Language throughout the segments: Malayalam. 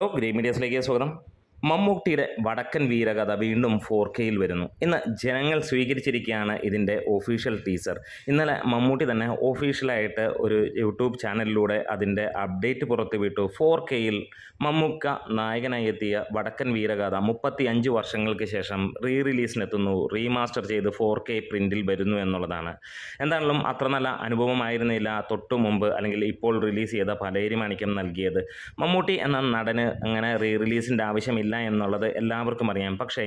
ഗ്രേ മീഡിയസിലേക്ക് സ്വാഗതം. മമ്മൂട്ടിയുടെ വടക്കൻ വീരകഥ വീണ്ടും 4Kയിൽ വരുന്നു. ഇന്ന് ജനങ്ങൾ സ്വീകരിച്ചിരിക്കുകയാണ് ഇതിൻ്റെ ഒഫീഷ്യൽ ടീസർ. ഇന്നലെ മമ്മൂട്ടി തന്നെ ഒഫീഷ്യലായിട്ട് ഒരു യൂട്യൂബ് ചാനലിലൂടെ അതിൻ്റെ അപ്ഡേറ്റ് പുറത്തുവിട്ടു. 4Kയിൽ മമ്മൂക്ക നായകനായി എത്തിയ വടക്കൻ വീരകഥ 35 വർഷങ്ങൾക്ക് ശേഷം റിലീസിനെത്തുന്നു. റീമാസ്റ്റർ ചെയ്ത് 4K പ്രിൻറ്റിൽ വരുന്നു എന്നുള്ളതാണ്. എന്താണെങ്കിലും അത്ര നല്ല അനുഭവമായിരുന്നില്ല തൊട്ടു മുമ്പ് അല്ലെങ്കിൽ ഇപ്പോൾ റിലീസ് ചെയ്ത പലേരി മാണിക്യം നൽകിയത്. മമ്മൂട്ടി എന്ന നടന് അങ്ങനെ റിലീസിൻ്റെ ആവശ്യമില്ല എന്നുള്ളത് എല്ലാവർക്കും അറിയാം. പക്ഷേ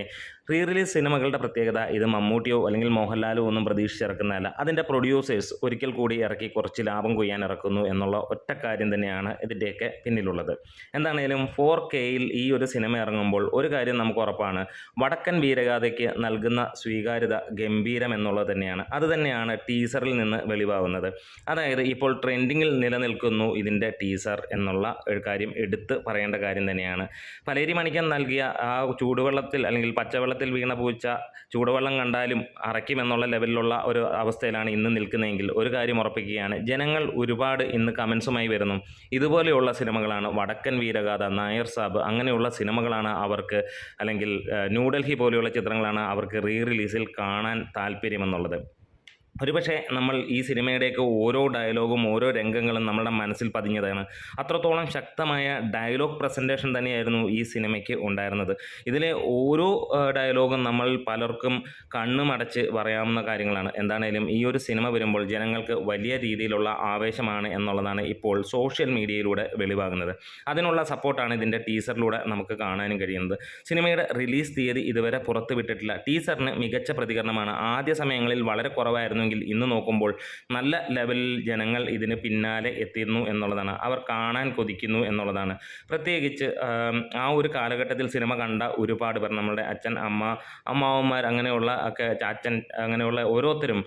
റിലീസ് സിനിമകളുടെ പ്രത്യേകത ഇത് മമ്മൂട്ടിയോ അല്ലെങ്കിൽ മോഹൻലാലോ ഒന്നും പ്രതീക്ഷിച്ചിറക്കുന്നതല്ല. അതിൻ്റെ പ്രൊഡ്യൂസേഴ്സ് ഒരിക്കൽ കൂടി ഇറക്കി കുറച്ച് ലാഭം കൊയ്യാൻ ഇറക്കുന്നു എന്നുള്ള ഒറ്റ കാര്യം തന്നെയാണ് ഇതിൻ്റെയൊക്കെ പിന്നിലുള്ളത്. എന്താണേലും 4Kയിൽ ഈ ഒരു സിനിമ ഇറങ്ങുമ്പോൾ ഒരു കാര്യം നമുക്ക് ഉറപ്പാണ്, വടക്കൻ വീരഗാഥയ്ക്ക് നൽകുന്ന സ്വീകാര്യത ഗംഭീരം എന്നുള്ളത് തന്നെയാണ്. അത് തന്നെയാണ് ടീസറിൽ നിന്ന് വെളിവാകുന്നത്. അതായത് ഇപ്പോൾ ട്രെൻഡിങ്ങിൽ നിലനിൽക്കുന്നു ഇതിൻ്റെ ടീസർ എന്നുള്ള ഒരു കാര്യം എടുത്ത് പറയേണ്ട കാര്യം തന്നെയാണ്. പലേരി മാണിക്യം നൽകിയ ആ ചൂടുവെള്ളത്തിൽ അല്ലെങ്കിൽ പച്ചവെള്ളത്തിൽ വീണ പൂച്ച ചൂടുവെള്ളം കണ്ടാലും അറയ്ക്കുമെന്നുള്ള ലെവലിലുള്ള ഒരു അവസ്ഥയിലാണ് ഇന്ന് നിൽക്കുന്നതെങ്കിൽ ഒരു കാര്യം ഉറപ്പിക്കുകയാണ്, ജനങ്ങൾ ഒരുപാട് ഇന്ന് കമൻസുമായി വരുന്നു. ഇതുപോലെയുള്ള സിനിമകളാണ് വടക്കൻ വീരഗാഥ, നായർ സാബ് അങ്ങനെയുള്ള സിനിമകളാണ് അവർക്ക്, അല്ലെങ്കിൽ ന്യൂഡൽഹി പോലെയുള്ള ചിത്രങ്ങളാണ് അവർക്ക് റിലീസിൽ കാണാൻ താല്പര്യമെന്നുള്ളത്. ഒരുപക്ഷെ നമ്മൾ ഈ സിനിമയുടെയൊക്കെ ഓരോ ഡയലോഗും ഓരോ രംഗങ്ങളും നമ്മുടെ മനസ്സിൽ പതിഞ്ഞതാണ്. അത്രത്തോളം ശക്തമായ ഡയലോഗ് പ്രസൻറ്റേഷൻ തന്നെയായിരുന്നു ഈ സിനിമയ്ക്ക് ഉണ്ടായിരുന്നത്. ഇതിലെ ഓരോ ഡയലോഗും നമ്മൾ പലർക്കും കണ്ണുമടച്ച് പറയാവുന്ന കാര്യങ്ങളാണ്. എന്താണേലും ഈ ഒരു സിനിമ വരുമ്പോൾ ജനങ്ങൾക്ക് വലിയ രീതിയിലുള്ള ആവേശമാണ് എന്നുള്ളതാണ് ഇപ്പോൾ സോഷ്യൽ മീഡിയയിലൂടെ വെളിവാകുന്നത്. അതിനുള്ള സപ്പോർട്ടാണ് ഇതിൻ്റെ ടീസറിലൂടെ നമുക്ക് കാണാനും കഴിയുന്നത്. സിനിമയുടെ റിലീസ് തീയതി ഇതുവരെ പുറത്തുവിട്ടിട്ടില്ല. ടീസറിന് മികച്ച പ്രതികരണമാണ്. ആദ്യ സമയങ്ങളിൽ വളരെ കുറവായിരുന്നു, ഇന്ന് നോക്കുമ്പോൾ നല്ല ലെവലിൽ ജനങ്ങൾ ഇതിന് പിന്നാലെ എത്തിയിരുന്നു എന്നുള്ളതാണ്. അവർ കാണാൻ കൊതിക്കുന്നു എന്നുള്ളതാണ്. പ്രത്യേകിച്ച് ആ ഒരു കാലഘട്ടത്തിൽ സിനിമ കണ്ട ഒരുപാട് പേർ, നമ്മുടെ അച്ഛൻ, അമ്മാവന്മാർ, അങ്ങനെയുള്ള ഒക്കെ ചാച്ചൻ, അങ്ങനെയുള്ള ഓരോരുത്തരും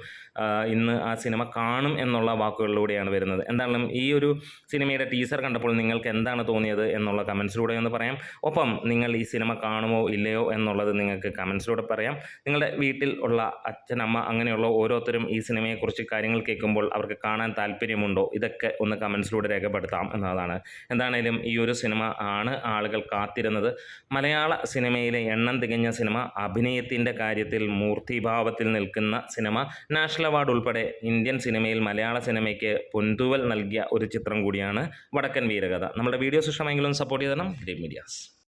ഇന്ന് ആ സിനിമ കാണും എന്നുള്ള വാക്കുകളിലൂടെയാണ് വരുന്നത്. എന്തായാലും ഈ ഒരു സിനിമയുടെ ടീസർ കണ്ടപ്പോൾ നിങ്ങൾക്ക് എന്താണ് തോന്നിയത് എന്നുള്ള കമൻസിലൂടെ ഒന്ന് പറയാം. ഒപ്പം നിങ്ങൾ ഈ സിനിമ കാണുമോ ഇല്ലയോ എന്നുള്ളത് നിങ്ങൾക്ക് കമൻസിലൂടെ പറയാം. നിങ്ങളുടെ വീട്ടിൽ ഉള്ള അച്ഛൻ, അമ്മ അങ്ങനെയുള്ള ഓരോരുത്തരും ഈ സിനിമയെക്കുറിച്ച് കാര്യങ്ങൾ കേൾക്കുമ്പോൾ അവർക്ക് കാണാൻ താല്പര്യമുണ്ടോ, ഇതൊക്കെ ഒന്ന് കമൻസിലൂടെ രേഖപ്പെടുത്താം എന്നതാണ്. എന്താണേലും ഈ ഒരു സിനിമ ആണ് ആളുകൾ കാത്തിരുന്നത്. മലയാള സിനിമയിലെ എണ്ണം തികഞ്ഞ സിനിമ, അഭിനയത്തിൻ്റെ കാര്യത്തിൽ മൂർത്തിഭാവത്തിൽ നിൽക്കുന്ന സിനിമ, നാഷണൽ അവാർഡ് ഉൾപ്പെടെ ഇന്ത്യൻ സിനിമയിൽ മലയാള സിനിമയ്ക്ക് പൊൻതൂവൽ നൽകിയ ഒരു ചിത്രം കൂടിയാണ് വടക്കൻ വീരകഥ. നമ്മുടെ വീഡിയോസ് ഇഷ്ടമെങ്കിലും സപ്പോർട്ട് ചെയ്തണം ഗ്രേ മീഡിയാസ്.